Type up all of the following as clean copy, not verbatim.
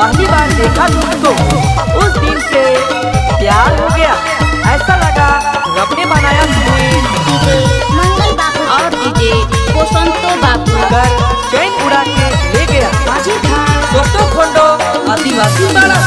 पहली बार देखा तुमको उस दिन से प्यार हो गया, ऐसा लगा रब ने बनाया तुम्हें। डीजे मंगल बाबू और डीजे पोसंतो बाबू कर चैन उड़ा के ले गया बाजी था दोस्तों खंडो आदिवासी बाड़ा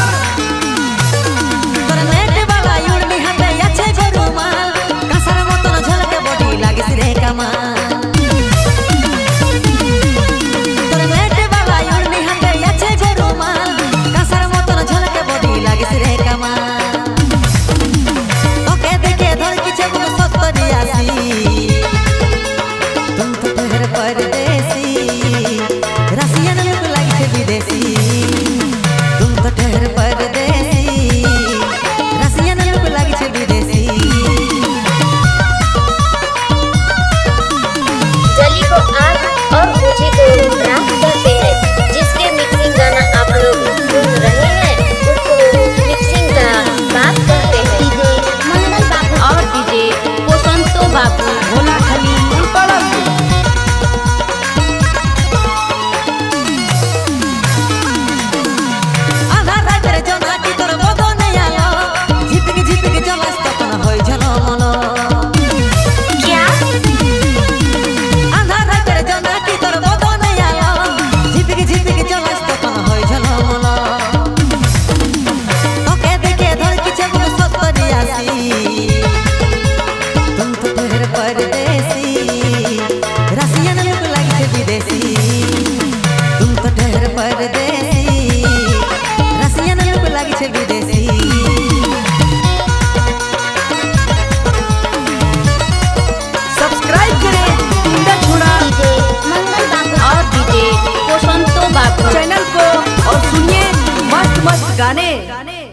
चैनल को और सुनिए मस्त मस्त गाने।